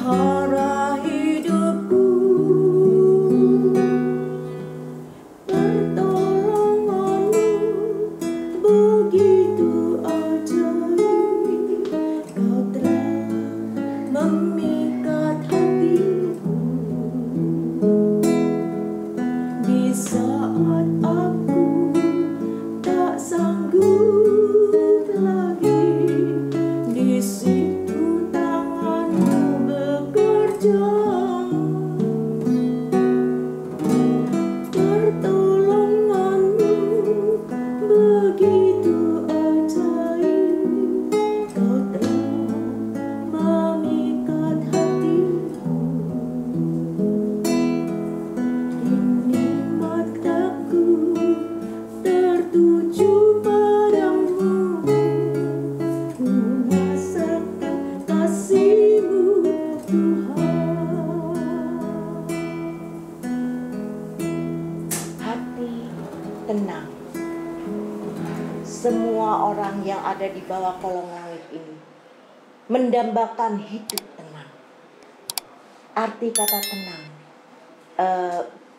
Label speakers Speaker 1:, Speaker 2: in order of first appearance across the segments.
Speaker 1: Pelihara hidupku, pertolonganmu begitu ajaib. Kau telah memikat hatiku di saat aku tak sanggup lagi. Di situ tanganmu bekerja, pertolonganmu begitu ajaib. Kau telah memikat hatiku, kini mataku tertuju padamu. Ku rasakan kasih-Mu, Tuhan.
Speaker 2: Hati tenang. Semua orang yang ada di bawah kolong langit ini mendambakan hidup tenang. Arti kata tenang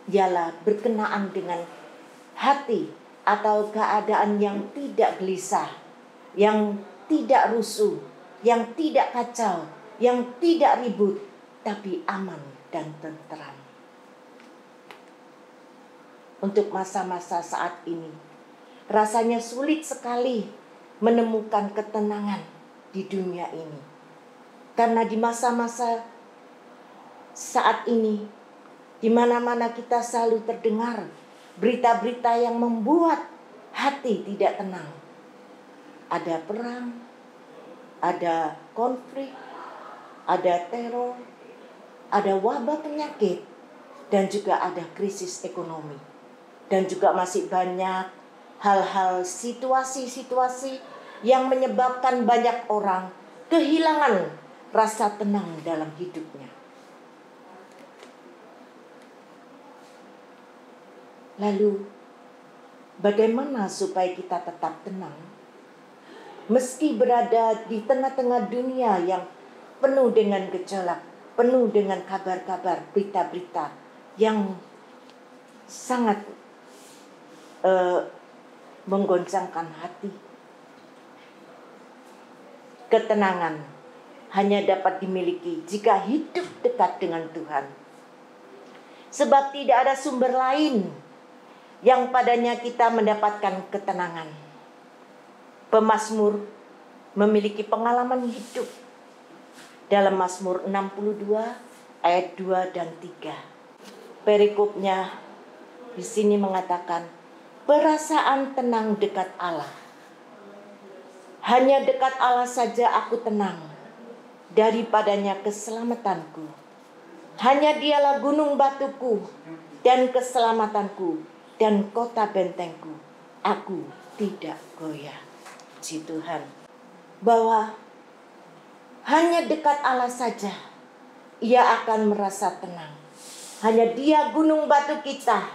Speaker 2: ialah berkenaan dengan hati atau keadaan yang tidak gelisah, yang tidak rusuh, yang tidak kacau, yang tidak ribut, tapi aman dan tenteram. Untuk masa-masa saat ini, rasanya sulit sekali menemukan ketenangan di dunia ini. Karena di masa-masa saat ini, di mana-mana kita selalu terdengar berita-berita yang membuat hati tidak tenang. Ada perang, ada konflik, ada teror, ada wabah penyakit, dan juga ada krisis ekonomi. Dan juga masih banyak hal-hal, situasi-situasi yang menyebabkan banyak orang kehilangan rasa tenang dalam hidupnya. Lalu, bagaimana supaya kita tetap tenang? Meski berada di tengah-tengah dunia yang penuh dengan gejolak, penuh dengan kabar-kabar, berita-berita yang sangat menggoncangkan hati. Ketenangan hanya dapat dimiliki jika hidup dekat dengan Tuhan. Sebab tidak ada sumber lain yang padanya kita mendapatkan ketenangan. Pemazmur memiliki pengalaman hidup dalam Mazmur 62 ayat 2 dan 3. Perikopnya di sini mengatakan, perasaan tenang dekat Allah. Hanya dekat Allah saja aku tenang, daripadanya keselamatanku. Hanya Dialah gunung batuku dan keselamatanku dan kota bentengku. Aku tidak goyah. Puji Tuhan. Bahwa hanya dekat Allah saja ia akan merasa tenang. Hanya Dia gunung batu kita,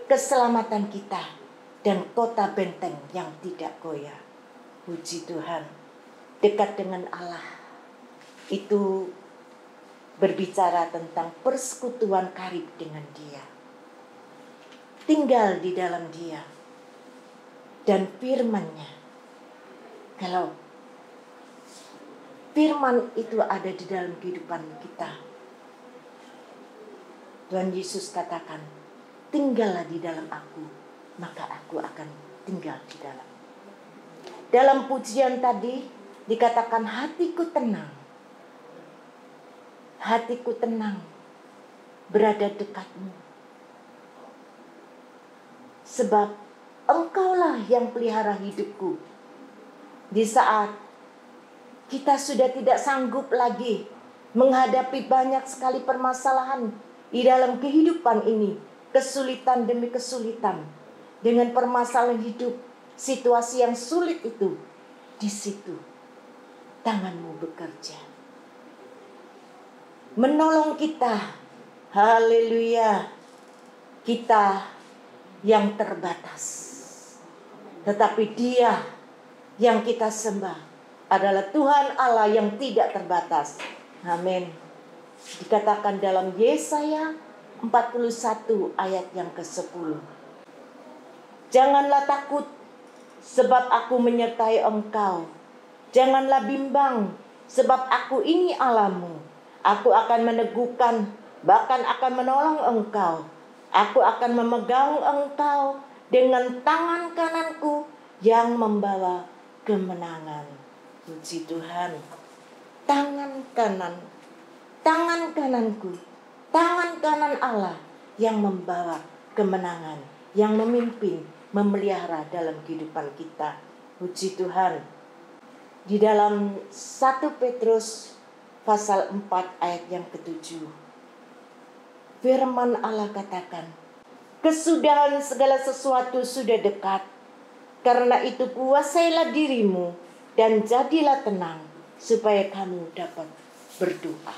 Speaker 2: keselamatan kita, dan kota benteng yang tidak goyah. Puji Tuhan. Dekat dengan Allah itu berbicara tentang persekutuan karib dengan Dia, tinggal di dalam Dia, dan firman-Nya. Kalau firman itu ada di dalam kehidupan kita, Tuhan Yesus katakan, tinggallah di dalam aku, maka aku akan tinggal di dalam. Dalam pujian tadi dikatakan hatiku tenang. Hatiku tenang berada dekatmu. Sebab Engkaulah yang pelihara hidupku. Di saat kita sudah tidak sanggup lagi menghadapi banyak sekali permasalahan di dalam kehidupan ini, kesulitan demi kesulitan, dengan permasalahan hidup, situasi yang sulit itu, di situ tangan-Mu bekerja, menolong kita. Haleluya. Kita yang terbatas, tetapi Dia yang kita sembah adalah Tuhan Allah yang tidak terbatas, Amin. Dikatakan dalam Yesaya 41 ayat yang ke-10. Janganlah takut, sebab aku menyertai engkau. Janganlah bimbang, sebab aku ini Allahmu. Aku akan meneguhkan, bahkan akan menolong engkau. Aku akan memegang engkau dengan tangan kananku yang membawa kemenangan. Puji Tuhan. Tangan kananku, tangan kanan Allah yang membawa kemenangan, yang memimpin, memelihara dalam kehidupan kita. Puji Tuhan. Di dalam 1 Petrus pasal 4 ayat yang ke-7. Firman Allah katakan, kesudahan segala sesuatu sudah dekat. Karena itu kuasailah dirimu dan jadilah tenang supaya kamu dapat berdoa.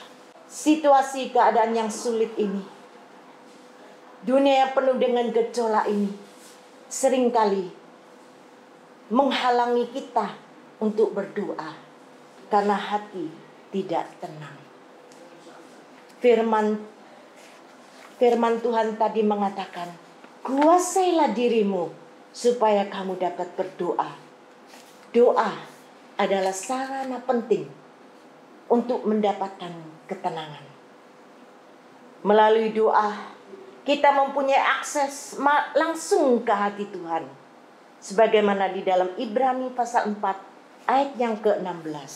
Speaker 2: Situasi keadaan yang sulit ini, dunia yang penuh dengan gejolak ini, seringkali menghalangi kita untuk berdoa karena hati tidak tenang. Firman Tuhan tadi mengatakan, kuasailah dirimu supaya kamu dapat berdoa. Doa adalah sarana penting untuk mendapatkan ketenangan. Melalui doa, kita mempunyai akses langsung ke hati Tuhan. Sebagaimana di dalam Ibrani pasal 4 ayat yang ke-16.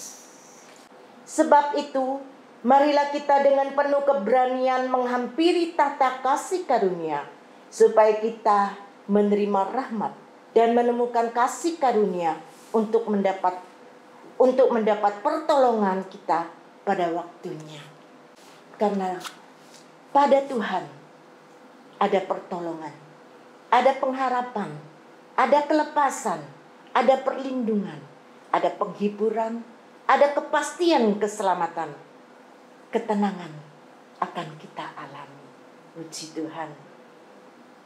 Speaker 2: Sebab itu, marilah kita dengan penuh keberanian menghampiri tahta kasih karunia, supaya kita menerima rahmat dan menemukan kasih karunia untuk mendapat pertolongan kita pada waktunya. Karena pada Tuhan ada pertolongan, ada pengharapan, ada kelepasan, ada perlindungan, ada penghiburan, ada kepastian keselamatan. Ketenangan akan kita alami. Puji Tuhan.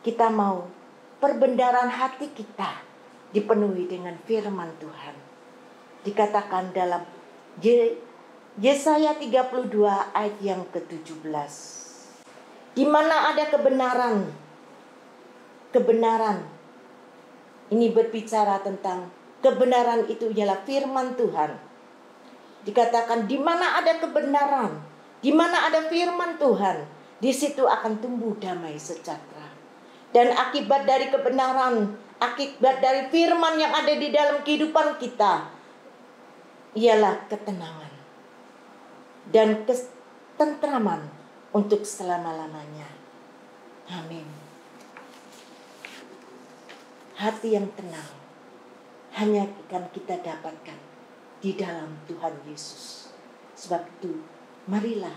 Speaker 2: Kita mau perbendaharaan hati kita dipenuhi dengan firman Tuhan. Dikatakan dalam Yesaya 32 ayat yang ke-17. Di mana ada kebenaran. Ini berbicara tentang kebenaran itu ialah firman Tuhan. Dikatakan di mana ada kebenaran, di mana ada firman Tuhan, di situ akan tumbuh damai sejahtera. Dan akibat dari kebenaran, akibat dari firman yang ada di dalam kehidupan kita, ialah ketenangan dan ketentraman untuk selama-lamanya. Amin. Hati yang tenang hanya akan kita dapatkan di dalam Tuhan Yesus. Sebab itu, marilah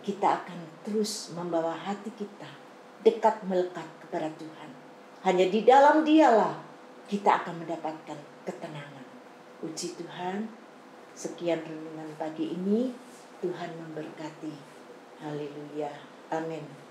Speaker 2: kita akan terus membawa hati kita dekat melekat kepada Tuhan. Hanya di dalam Dialah kita akan mendapatkan ketenangan. Puji Tuhan. Sekian renungan pagi ini. Tuhan memberkati. Haleluya. Amin.